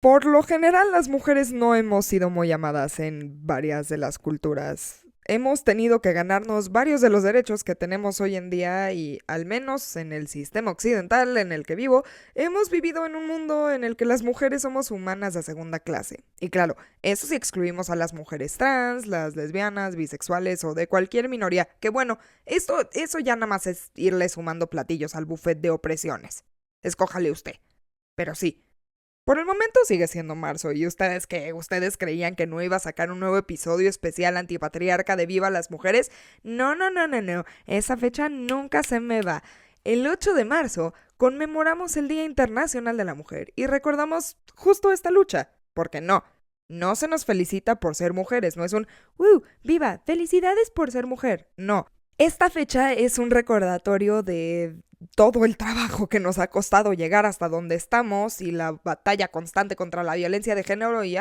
Por lo general, las mujeres no hemos sido muy amadas en varias de las culturas. Hemos tenido que ganarnos varios de los derechos que tenemos hoy en día y, al menos en el sistema occidental en el que vivo, hemos vivido en un mundo en el que las mujeres somos humanas de segunda clase. Y claro, eso sí excluimos a las mujeres trans, las lesbianas, bisexuales o de cualquier minoría, que bueno, eso ya nada más es irle sumando platillos al buffet de opresiones. Escójale usted. Pero sí. Por el momento sigue siendo marzo, y ustedes que ustedes creían que no iba a sacar un nuevo episodio especial antipatriarca de Viva las Mujeres. No, no, no, no, no. Esa fecha nunca se me va. El 8 de marzo conmemoramos el Día Internacional de la Mujer y recordamos justo esta lucha. Porque no se nos felicita por ser mujeres, no es un ¡Viva! ¡Felicidades por ser mujer! No. Esta fecha es un recordatorio de todo el trabajo que nos ha costado llegar hasta donde estamos y la batalla constante contra la violencia de género y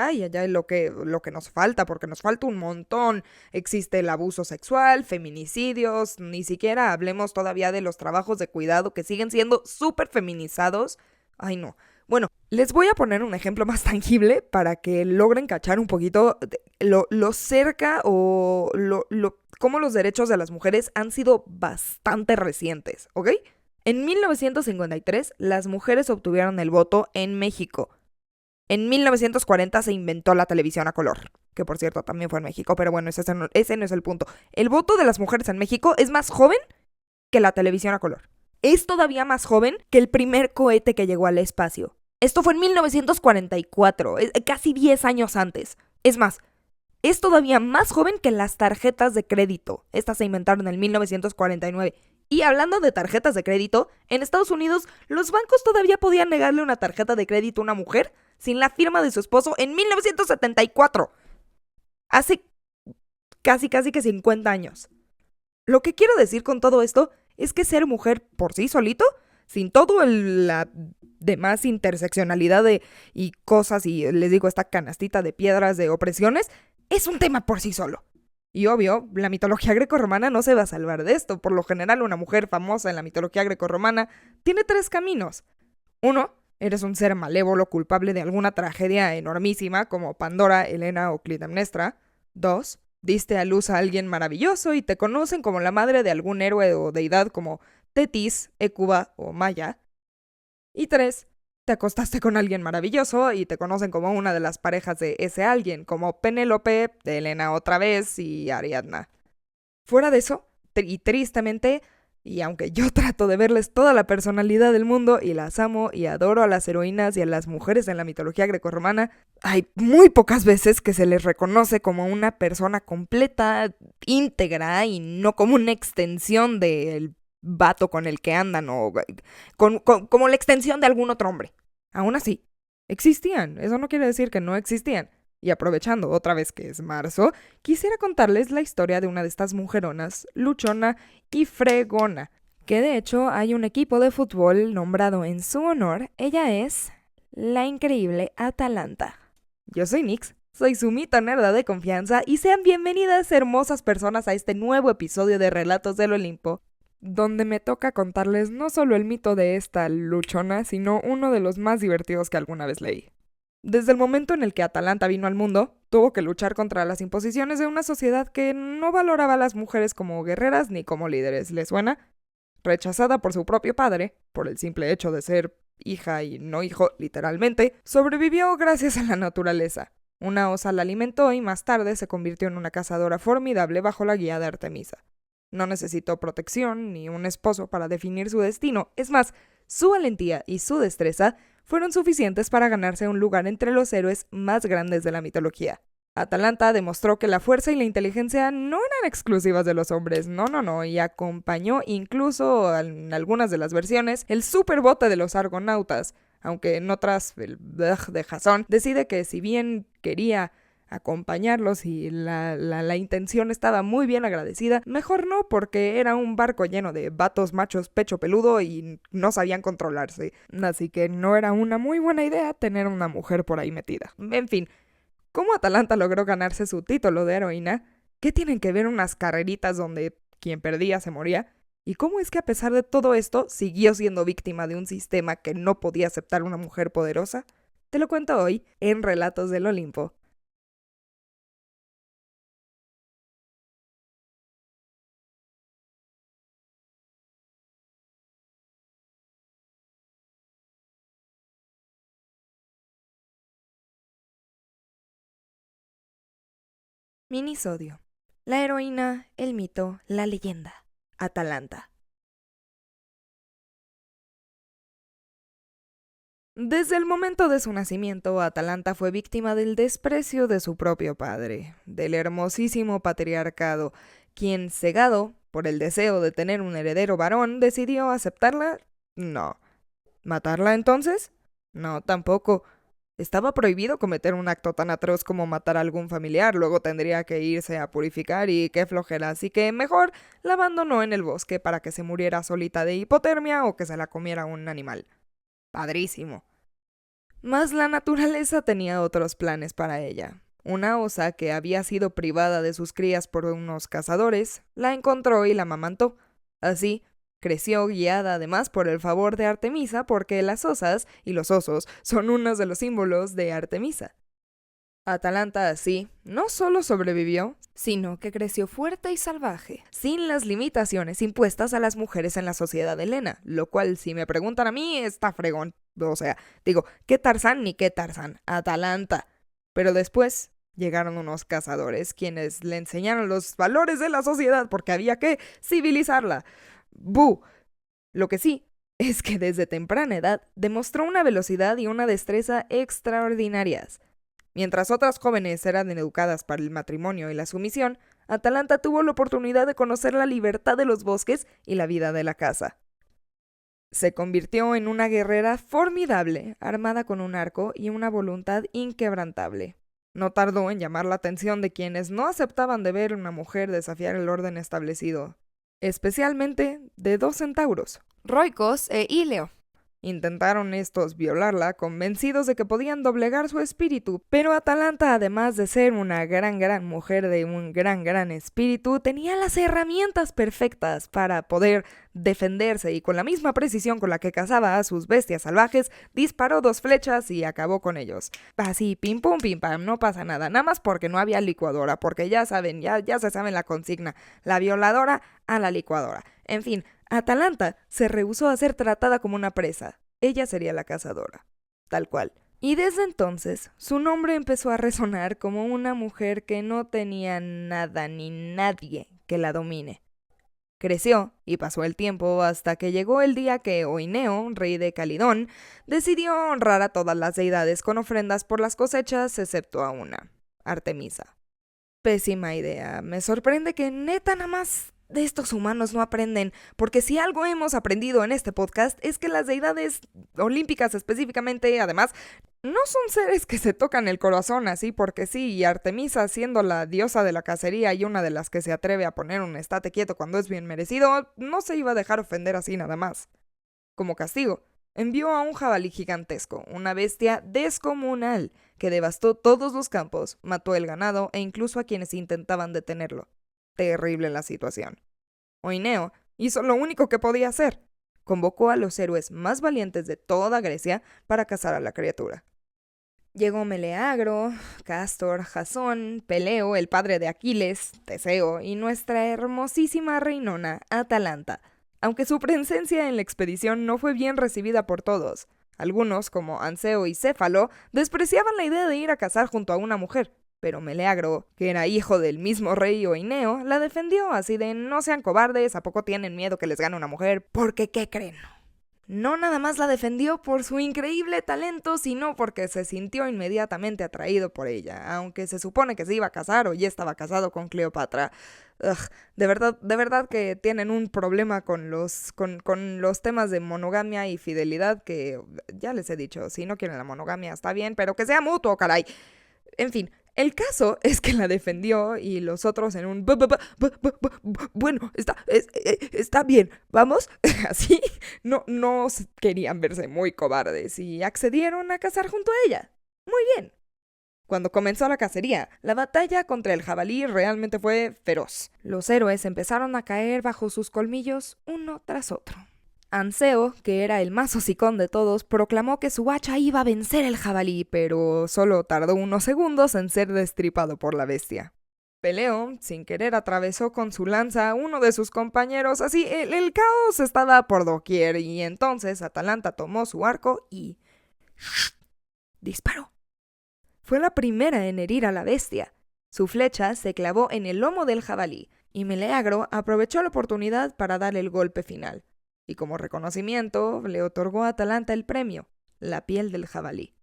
lo que nos falta, porque nos falta un montón. Existe el abuso sexual, feminicidios, ni siquiera hablemos todavía de los trabajos de cuidado que siguen siendo súper feminizados. Ay, no. Bueno, les voy a poner un ejemplo más tangible para que logren cachar un poquito lo cerca o cómo los derechos de las mujeres han sido bastante recientes, ¿ok? En 1953, las mujeres obtuvieron el voto en México. En 1940 se inventó la televisión a color, que por cierto también fue en México, pero bueno, ese no es el punto. El voto de las mujeres en México es más joven que la televisión a color. Es todavía más joven que el primer cohete que llegó al espacio. Esto fue en 1944, casi 10 años antes. Es más, es todavía más joven que las tarjetas de crédito. Estas se inventaron en 1949. Y hablando de tarjetas de crédito, en Estados Unidos los bancos todavía podían negarle una tarjeta de crédito a una mujer sin la firma de su esposo en 1974. Hace casi que 50 años. Lo que quiero decir con todo esto es que ser mujer por sí solito, sin todo la demás interseccionalidad y cosas y les digo esta canastita de piedras de opresiones, es un tema por sí solo. Y obvio, la mitología grecorromana no se va a salvar de esto. Por lo general, una mujer famosa en la mitología grecorromana tiene 3 caminos. 1, eres un ser malévolo culpable de alguna tragedia enormísima como Pandora, Helena o Clitemnestra. 2, diste a luz a alguien maravilloso y te conocen como la madre de algún héroe o deidad como Tetis, Hécuba o Maya. Y 3, te acostaste con alguien maravilloso y te conocen como una de las parejas de ese alguien, como Penélope, de Helena otra vez y Ariadna. Fuera de eso, y tristemente, y aunque yo trato de verles toda la personalidad del mundo y las amo y adoro a las heroínas y a las mujeres en la mitología grecorromana, hay muy pocas veces que se les reconoce como una persona completa, íntegra y no como una extensión del vato con el que andan o como la extensión de algún otro hombre. Aún así, existían. Eso no quiere decir que no existían. Y aprovechando otra vez que es marzo, quisiera contarles la historia de una de estas mujeronas, luchona y fregona, que de hecho hay un equipo de fútbol nombrado en su honor. Ella es la increíble Atalanta. Yo soy Nix, soy su mito nerda de confianza y sean bienvenidas hermosas personas a este nuevo episodio de Relatos del Olimpo, donde me toca contarles no solo el mito de esta luchona, sino uno de los más divertidos que alguna vez leí. Desde el momento en el que Atalanta vino al mundo, tuvo que luchar contra las imposiciones de una sociedad que no valoraba a las mujeres como guerreras ni como líderes. ¿Les suena? Rechazada por su propio padre, por el simple hecho de ser hija y no hijo, literalmente, sobrevivió gracias a la naturaleza. Una osa la alimentó y más tarde se convirtió en una cazadora formidable bajo la guía de Artemisa. No necesitó protección ni un esposo para definir su destino. Es más, su valentía y su destreza fueron suficientes para ganarse un lugar entre los héroes más grandes de la mitología. Atalanta demostró que la fuerza y la inteligencia no eran exclusivas de los hombres, no, y acompañó incluso en algunas de las versiones el superbote de los argonautas, aunque en otras el de Jasón decide que si bien quería acompañarlos y la intención estaba muy bien agradecida, mejor no, porque era un barco lleno de vatos machos pecho peludo y no sabían controlarse, así que no era una muy buena idea tener una mujer por ahí metida. En fin, ¿cómo Atalanta logró ganarse su título de heroína? ¿Qué tienen que ver unas carreritas donde quien perdía se moría? ¿Y cómo es que a pesar de todo esto siguió siendo víctima de un sistema que no podía aceptar una mujer poderosa? Te lo cuento hoy en Relatos del Olimpo. Minisodio. La heroína, el mito, la leyenda. Atalanta. Desde el momento de su nacimiento, Atalanta fue víctima del desprecio de su propio padre, del hermosísimo patriarcado, quien, cegado por el deseo de tener un heredero varón, decidió aceptarla. No. ¿Matarla entonces? No, tampoco. Estaba prohibido cometer un acto tan atroz como matar a algún familiar, luego tendría que irse a purificar y qué flojera, así que mejor la abandonó en el bosque para que se muriera solita de hipotermia o que se la comiera un animal. Padrísimo. Mas la naturaleza tenía otros planes para ella. Una osa que había sido privada de sus crías por unos cazadores, la encontró y la amamantó. Así, creció guiada además por el favor de Artemisa porque las osas y los osos son unos de los símbolos de Artemisa. Atalanta así no solo sobrevivió, sino que creció fuerte y salvaje, sin las limitaciones impuestas a las mujeres en la sociedad helena, lo cual, si me preguntan a mí, está fregón. O sea, digo, ¿qué Tarzán ni qué Tarzán? Atalanta. Pero después llegaron unos cazadores quienes le enseñaron los valores de la sociedad porque había que civilizarla. ¡Bu! Lo que sí es que desde temprana edad demostró una velocidad y una destreza extraordinarias. Mientras otras jóvenes eran educadas para el matrimonio y la sumisión, Atalanta tuvo la oportunidad de conocer la libertad de los bosques y la vida de la caza. Se convirtió en una guerrera formidable, armada con un arco y una voluntad inquebrantable. No tardó en llamar la atención de quienes no aceptaban de ver a una mujer desafiar el orden establecido, especialmente de dos centauros, Roicos e Ileo. Intentaron estos violarla, convencidos de que podían doblegar su espíritu, pero Atalanta, además de ser una gran mujer de un gran espíritu, tenía las herramientas perfectas para poder defenderse y con la misma precisión con la que cazaba a sus bestias salvajes, disparó 2 flechas y acabó con ellos. Así, pim pam, no pasa nada, nada más porque no había licuadora, porque ya saben, ya se sabe la consigna, la violadora a la licuadora. En fin, Atalanta se rehusó a ser tratada como una presa. Ella sería la cazadora. Tal cual. Y desde entonces, su nombre empezó a resonar como una mujer que no tenía nada ni nadie que la domine. Creció y pasó el tiempo hasta que llegó el día que Oineo, rey de Calidón, decidió honrar a todas las deidades con ofrendas por las cosechas, excepto a una, Artemisa. Pésima idea. Me sorprende que neta nada más de estos humanos no aprenden, porque si algo hemos aprendido en este podcast es que las deidades olímpicas específicamente, además, no son seres que se tocan el corazón así porque sí, y Artemisa, siendo la diosa de la cacería y una de las que se atreve a poner un estate quieto cuando es bien merecido, no se iba a dejar ofender así nada más. Como castigo, envió a un jabalí gigantesco, una bestia descomunal, que devastó todos los campos, mató el ganado e incluso a quienes intentaban detenerlo. Terrible la situación. Oineo hizo lo único que podía hacer. Convocó a los héroes más valientes de toda Grecia para cazar a la criatura. Llegó Meleagro, Cástor, Jasón, Peleo, el padre de Aquiles, Teseo y nuestra hermosísima reinona, Atalanta, aunque su presencia en la expedición no fue bien recibida por todos. Algunos, como Anseo y Céfalo, despreciaban la idea de ir a cazar junto a una mujer, pero Meleagro, que era hijo del mismo rey Oineo, la defendió así de no sean cobardes, ¿a poco tienen miedo que les gane una mujer? Porque, ¿qué creen? No nada más la defendió por su increíble talento, sino porque se sintió inmediatamente atraído por ella, aunque se supone que se iba a casar o ya estaba casado con Cleopatra. Ugh, de verdad que tienen un problema con los temas de monogamia y fidelidad que ya les he dicho, si no quieren la monogamia está bien, pero que sea mutuo, caray. En fin, el caso es que la defendió y los otros en un... Bueno, está bien, ¿vamos? Así no querían verse muy cobardes y accedieron a cazar junto a ella. Muy bien. Cuando comenzó la cacería, la batalla contra el jabalí realmente fue feroz. Los héroes empezaron a caer bajo sus colmillos uno tras otro. Anseo, que era el más hocicón de todos, proclamó que su hacha iba a vencer el jabalí, pero solo tardó unos segundos en ser destripado por la bestia. Peleo, sin querer, atravesó con su lanza a uno de sus compañeros, así el caos estaba por doquier, y entonces Atalanta tomó su arco y disparó. Fue la primera en herir a la bestia. Su flecha se clavó en el lomo del jabalí, y Meleagro aprovechó la oportunidad para dar el golpe final. Y como reconocimiento, le otorgó a Atalanta el premio, la piel del jabalí.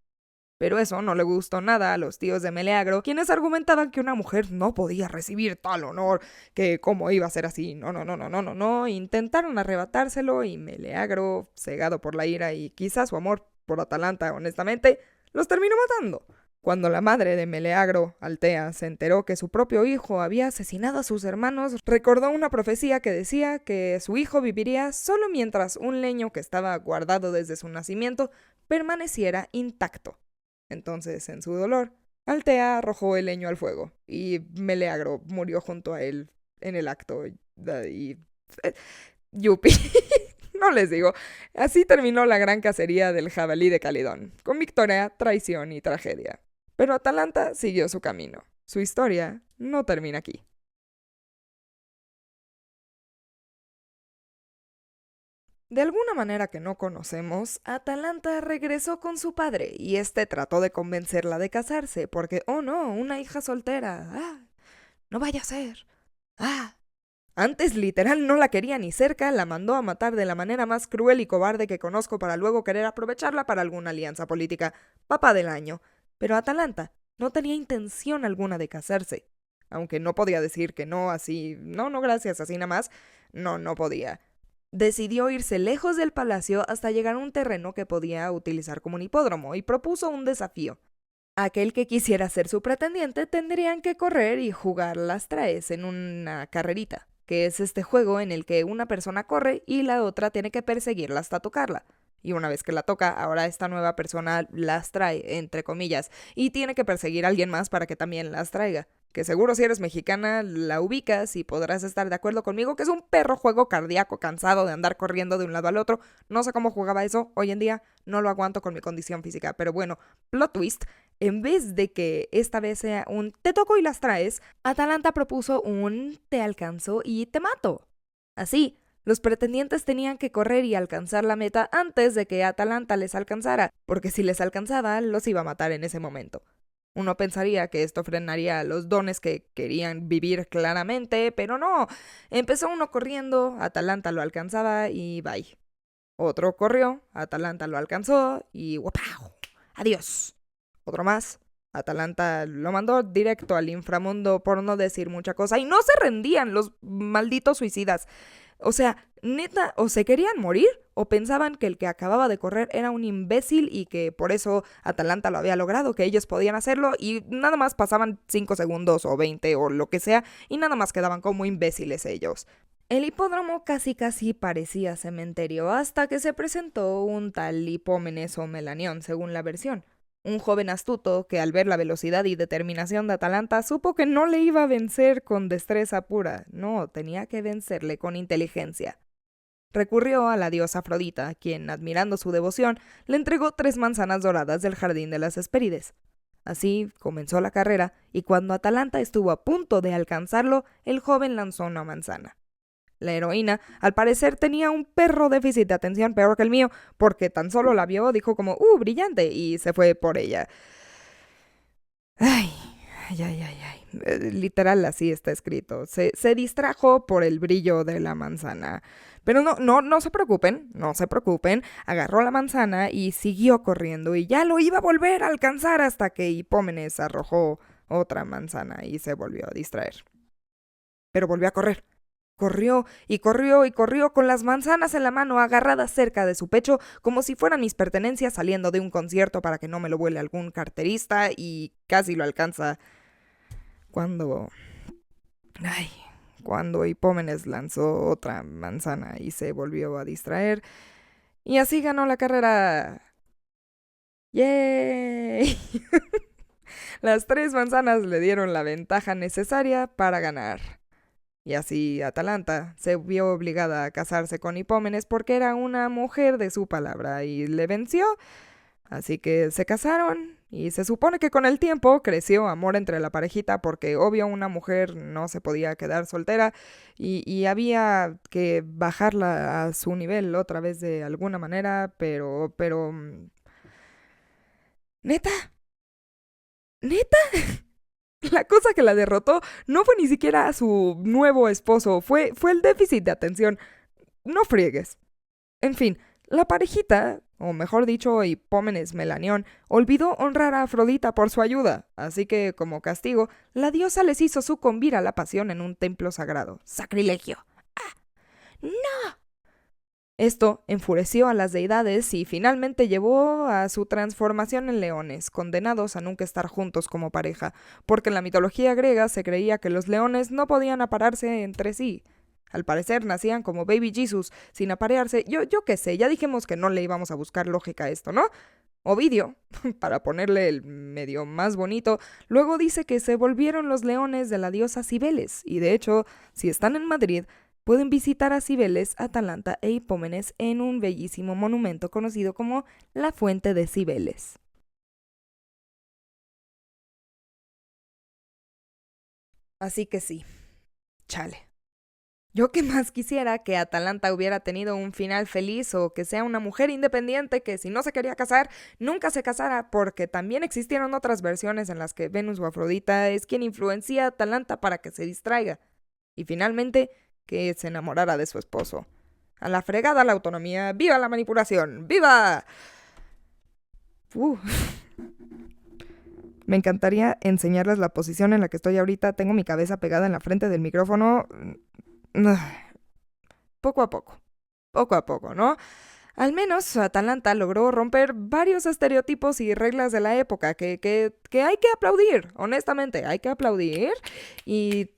Pero eso no le gustó nada a los tíos de Meleagro, quienes argumentaban que una mujer no podía recibir tal honor, que cómo iba a ser así, no. Intentaron arrebatárselo y Meleagro, cegado por la ira y quizás su amor por Atalanta, honestamente, los terminó matando. Cuando la madre de Meleagro, Altea, se enteró que su propio hijo había asesinado a sus hermanos, recordó una profecía que decía que su hijo viviría solo mientras un leño que estaba guardado desde su nacimiento permaneciera intacto. Entonces, en su dolor, Altea arrojó el leño al fuego y Meleagro murió junto a él en el acto. Yupi. No les digo. Así terminó la gran cacería del jabalí de Calidón, con victoria, traición y tragedia. Pero Atalanta siguió su camino. Su historia no termina aquí. De alguna manera que no conocemos, Atalanta regresó con su padre y este trató de convencerla de casarse porque, oh no, una hija soltera. No vaya a ser. Antes literal no la quería ni cerca, la mandó a matar de la manera más cruel y cobarde que conozco para luego querer aprovecharla para alguna alianza política. Papá del año. Pero Atalanta no tenía intención alguna de casarse. Aunque no podía decir que no así, no gracias, así nada más, no podía. Decidió irse lejos del palacio hasta llegar a un terreno que podía utilizar como un hipódromo y propuso un desafío. Aquel que quisiera ser su pretendiente tendrían que correr y jugar las traes en una carrerita, que es este juego en el que una persona corre y la otra tiene que perseguirla hasta tocarla. Y una vez que la toca, ahora esta nueva persona las trae, entre comillas, y tiene que perseguir a alguien más para que también las traiga. Que seguro si eres mexicana la ubicas y podrás estar de acuerdo conmigo que es un perro juego cardíaco cansado de andar corriendo de un lado al otro. No sé cómo jugaba eso, hoy en día no lo aguanto con mi condición física, pero bueno, plot twist, en vez de que esta vez sea un te toco y las traes, Atalanta propuso un te alcanzo y te mato. Así, los pretendientes tenían que correr y alcanzar la meta antes de que Atalanta les alcanzara, porque si les alcanzaba, los iba a matar en ese momento. Uno pensaría que esto frenaría los dones que querían vivir claramente, pero no. Empezó uno corriendo, Atalanta lo alcanzaba y bye. Otro corrió, Atalanta lo alcanzó y ¡guapau! ¡Adiós! Otro más, Atalanta lo mandó directo al inframundo por no decir mucha cosa y no se rendían los malditos suicidas. O sea, neta, o se querían morir o pensaban que el que acababa de correr era un imbécil y que por eso Atalanta lo había logrado, que ellos podían hacerlo y nada más pasaban 5 segundos o 20 o lo que sea y nada más quedaban como imbéciles ellos. El hipódromo casi parecía cementerio hasta que se presentó un tal Hipómenes o Melanión, según la versión. Un joven astuto que al ver la velocidad y determinación de Atalanta supo que no le iba a vencer con destreza pura, no, tenía que vencerle con inteligencia. Recurrió a la diosa Afrodita, quien, admirando su devoción, le entregó 3 manzanas doradas del jardín de las Hespérides. Así comenzó la carrera, y cuando Atalanta estuvo a punto de alcanzarlo, el joven lanzó una manzana. La heroína, al parecer, tenía un perro déficit de atención peor que el mío, porque tan solo la vio, dijo como, brillante, y se fue por ella. Ay. Literal, así está escrito. Se distrajo por el brillo de la manzana. Pero no se preocupen, no se preocupen. Agarró la manzana y siguió corriendo, y ya lo iba a volver a alcanzar hasta que Hipómenes arrojó otra manzana y se volvió a distraer. Pero volvió a correr. Corrió y corrió y corrió con las manzanas en la mano agarradas cerca de su pecho como si fueran mis pertenencias saliendo de un concierto para que no me lo vuele algún carterista y casi lo alcanza cuando Hipómenes lanzó otra manzana y se volvió a distraer y así ganó la carrera. ¡Yay! Las 3 manzanas le dieron la ventaja necesaria para ganar. Y así Atalanta se vio obligada a casarse con Hipómenes porque era una mujer de su palabra y le venció. Así que se casaron y se supone que con el tiempo creció amor entre la parejita porque obvio una mujer no se podía quedar soltera y había que bajarla a su nivel otra vez de alguna manera, pero... ¿Neta? ¿Neta? La cosa que la derrotó no fue ni siquiera a su nuevo esposo, fue el déficit de atención. No friegues. En fin, la parejita, o mejor dicho, Hipómenes Melanión, olvidó honrar a Afrodita por su ayuda, así que, como castigo, la diosa les hizo sucumbir a la pasión en un templo sagrado. ¡Sacrilegio! ¡No! Esto enfureció a las deidades y finalmente llevó a su transformación en leones, condenados a nunca estar juntos como pareja, porque en la mitología griega se creía que los leones no podían aparearse entre sí. Al parecer nacían como Baby Jesus, sin aparearse. Yo qué sé, ya dijimos que no le íbamos a buscar lógica a esto, ¿no? Ovidio, para ponerle el medio más bonito, luego dice que se volvieron los leones de la diosa Cibeles, y de hecho, si están en Madrid, pueden visitar a Cibeles, Atalanta e Hipómenes en un bellísimo monumento conocido como la Fuente de Cibeles. Así que sí, chale. Yo que más quisiera que Atalanta hubiera tenido un final feliz o que sea una mujer independiente que si no se quería casar, nunca se casara, porque también existieron otras versiones en las que Venus o Afrodita es quien influencia a Atalanta para que se distraiga. Y finalmente, que se enamorara de su esposo. A la fregada la autonomía, ¡viva la manipulación! ¡Viva! Uh, Me encantaría enseñarles la posición en la que estoy ahorita. Tengo mi cabeza pegada en la frente del micrófono. Poco a poco. Poco a poco, ¿no? Al menos Atalanta logró romper varios estereotipos y reglas de la época que hay que aplaudir, honestamente, hay que aplaudir y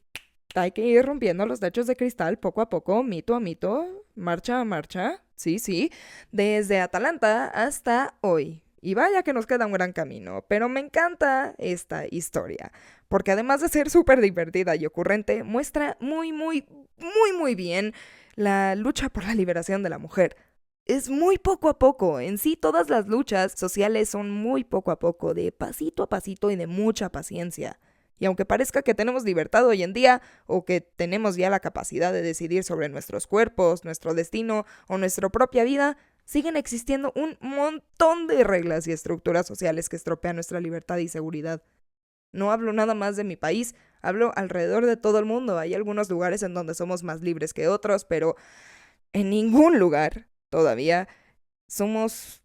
hay que ir rompiendo los techos de cristal poco a poco, mito a mito, marcha a marcha, sí, sí, desde Atalanta hasta hoy. Y vaya que nos queda un gran camino, pero me encanta esta historia, porque además de ser súper divertida y ocurrente, muestra muy bien la lucha por la liberación de la mujer. Es muy poco a poco, en sí todas las luchas sociales son muy poco a poco, de pasito a pasito y de mucha paciencia. Y aunque parezca que tenemos libertad hoy en día, o que tenemos ya la capacidad de decidir sobre nuestros cuerpos, nuestro destino o nuestra propia vida, siguen existiendo un montón de reglas y estructuras sociales que estropean nuestra libertad y seguridad. No hablo nada más de mi país, hablo alrededor de todo el mundo. Hay algunos lugares en donde somos más libres que otros, pero en ningún lugar todavía somos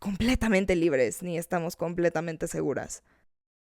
completamente libres ni estamos completamente seguras.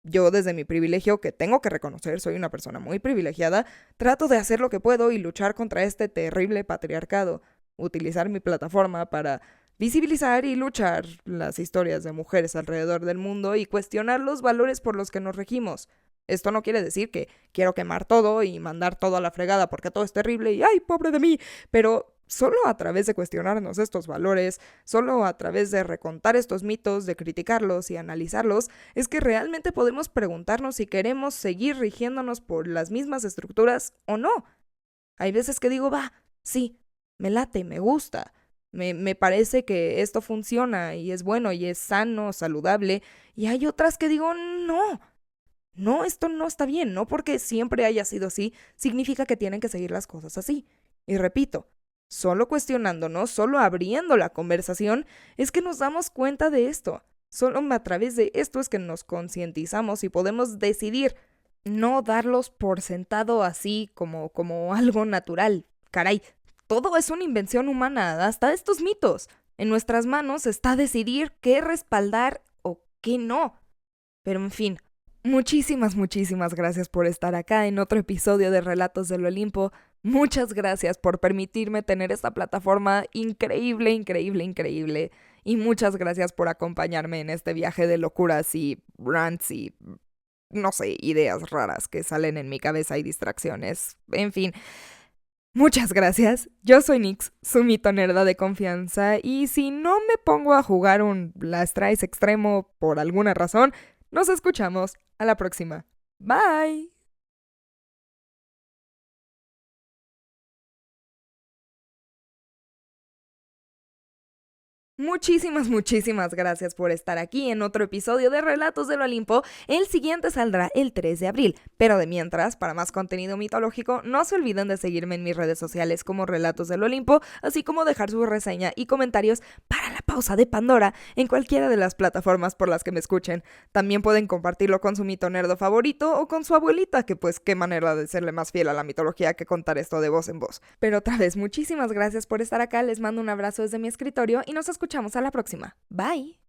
Yo desde mi privilegio, que tengo que reconocer, soy una persona muy privilegiada, trato de hacer lo que puedo y luchar contra este terrible patriarcado, utilizar mi plataforma para visibilizar y luchar las historias de mujeres alrededor del mundo y cuestionar los valores por los que nos regimos. Esto no quiere decir que quiero quemar todo y mandar todo a la fregada porque todo es terrible y ¡ay, pobre de mí! Pero solo a través de cuestionarnos estos valores, solo a través de recontar estos mitos, de criticarlos y analizarlos, es que realmente podemos preguntarnos si queremos seguir rigiéndonos por las mismas estructuras o no. Hay veces que digo, va, sí, me late, me gusta, me parece que esto funciona y es bueno y es sano, saludable, y hay otras que digo, no. No, esto no está bien, no porque siempre haya sido así, significa que tienen que seguir las cosas así. Y repito, solo cuestionándonos, solo abriendo la conversación, es que nos damos cuenta de esto. Solo a través de esto es que nos concientizamos y podemos decidir no darlos por sentado así como algo natural. Caray, todo es una invención humana, hasta estos mitos. En nuestras manos está decidir qué respaldar o qué no. Pero en fin, muchísimas gracias por estar acá en otro episodio de Relatos del Olimpo. Muchas gracias por permitirme tener esta plataforma increíble. Y muchas gracias por acompañarme en este viaje de locuras y rants y, no sé, ideas raras que salen en mi cabeza y distracciones. En fin, muchas gracias. Yo soy Nix, su mitonerda de confianza. Y si no me pongo a jugar un Last Rise extremo por alguna razón, nos escuchamos a la próxima. Bye. Muchísimas gracias por estar aquí en otro episodio de Relatos del Olimpo. El siguiente saldrá el 3 de abril. Pero de mientras, para más contenido mitológico, no se olviden de seguirme en mis redes sociales como Relatos del Olimpo, así como dejar su reseña y comentarios para la pausa de Pandora en cualquiera de las plataformas por las que me escuchen. También pueden compartirlo con su mito nerdo favorito o con su abuelita, que pues qué manera de serle más fiel a la mitología que contar esto de voz en voz. Pero otra vez, muchísimas gracias por estar acá, les mando un abrazo desde mi escritorio y nos escuchamos a la próxima. Bye.